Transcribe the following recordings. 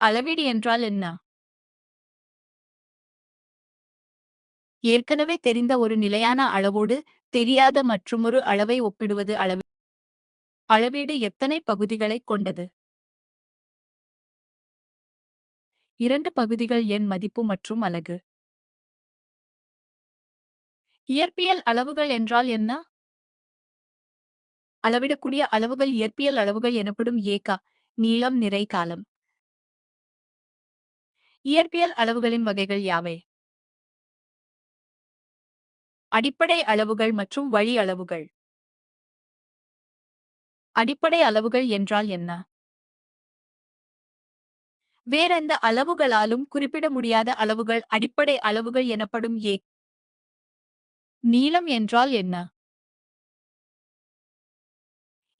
அளவீடு என்றால் என்ன? ஏற்கனவே தெரிந்த ஒரு நிலையான அளவோடு தெரியாத மற்றுமொரு அளவை ஒப்பிடுவது அளவு. அளவீடு எத்தனை பகுதிகளைக் கொண்டது? 2 பகுதிகள் எண் மதிப்பு மற்றும் அலகு. இயற்பியல் அளவுகள் என்றால் என்ன? அளவிடக்கூடிய அளவுகள் இயற்பியல் அளவுகள் எனப்படும் ஏகா, நீளம், நிறை, காலம். இயற்பியல் அளவுகளின் வகைகள் யாவை? அடிப்படை அளவுகள் மற்றும் வழி அளவுகள். அடிப்படை அளவுகள் என்றால் என்ன? வேறெந்த அளவுகளாலும் குறிப்பிட முடியாத அளவுகள் அடிப்படை அளவுகள் எனப்படும். நீளம் என்றால் என்ன?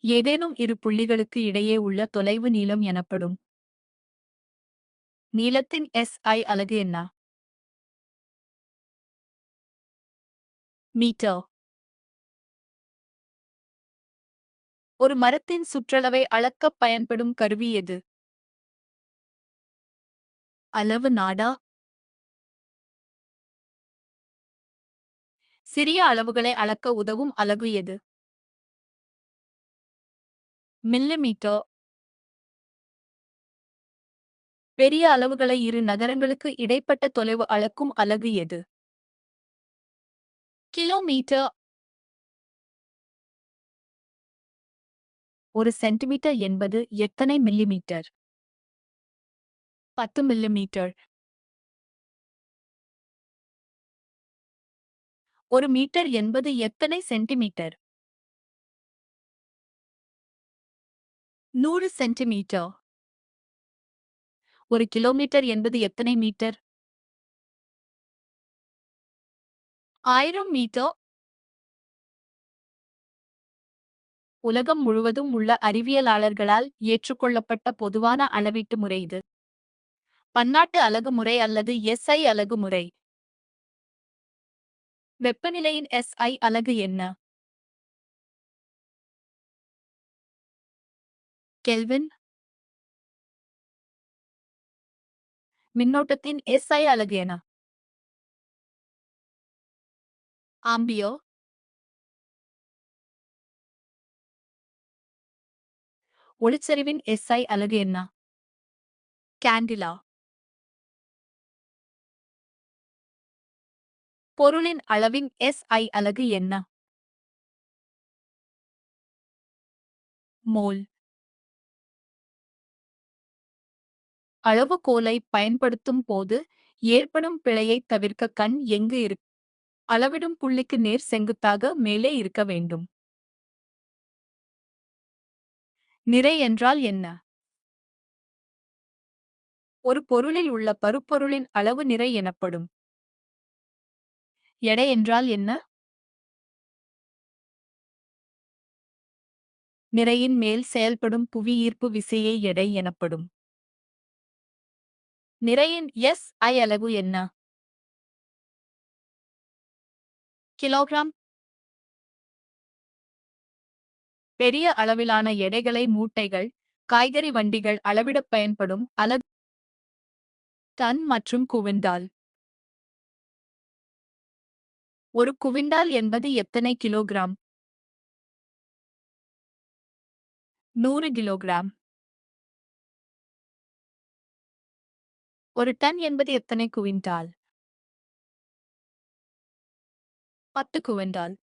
ஏதேனும் இரு புள்ளிகளுக்கு இடையே உள்ள தொலைவு நீளம் எனப்படும். நீளத்தின் SI அலகு என்ன? மீட்டர். ஒரு மரத்தின் சுற்றளவை அளக்கப் பயன்படும் கருவி எது? அளவு நாடா? சிறிய அளவுகளை அளக்க உதவும் அலகு எது? மில்லிமீட்டர். பெரிய அளவுகளை இரு நகரங்களுக்கு இடைப்பட்ட தொலைவு அளக்கும் அலகு எது? கிலோமீட்டர். ஒரு சென்டிமீட்டர் என்பது எத்தனை மில்லிமீட்டர்? 10 மில்லிமீட்டர். ஒரு மீட்டர் என்பது எத்தனை சென்டிமீட்டர்? 100 சென்டிமீட்டர். ஒரு கிலோமீட்டர் என்பது எத்தனை மீட்டர்? 1000 மீட்டர். உலகம் முழுவதும் உள்ள அறிவியலாளர்களால் ஏற்றுக்கொள்ளப்பட்ட பொதுவான அளவீட்டு முறை இது. பன்னாட்டு அலகு முறை அல்லது SI அலகு முறை. வெப்பநிலையின் SI அலகு என்ன? கெல்வின். மின்னோட்டத்தின் SI அலகு என்ன? ஆம்பியர். ஒளிச்செறிவின் SI அலகு என்ன? கேண்டிலா. பொருளின் அளவின் SI அலகு என்ன? மோல். அளவுகோலை பயன்படுத்தும் போது ஏற்படும் பிழையை தவிர்க்க கண் எங்கு இருக்கு? அளவிடும் புள்ளிக்கு நேர் செங்குத்தாக மேலே இருக்க வேண்டும். நிறை என்றால் என்ன? ஒரு பொருளில் உள்ள பருப்பொருளின் அளவு நிறை எனப்படும். எடை என்றால் என்ன? நிறையின் மேல் செயல்படும் புவியீர்ப்பு விசையே எடை எனப்படும். நிறையின் SI அலகு என்ன? கிலோகிராம். பெரிய அளவிலான எடைகளை மூட்டைகள், காய்கறி வண்டிகள் அளவிடப் பயன்படும் அலகு. டன் மற்றும் குவிண்டால். ஒரு குவிண்டால் என்பது எத்தனை கிலோகிராம்? 100 கிலோகிராம். ஒரு டன் என்பது எத்தனை குவிண்டால்? 10 குவிண்டால்.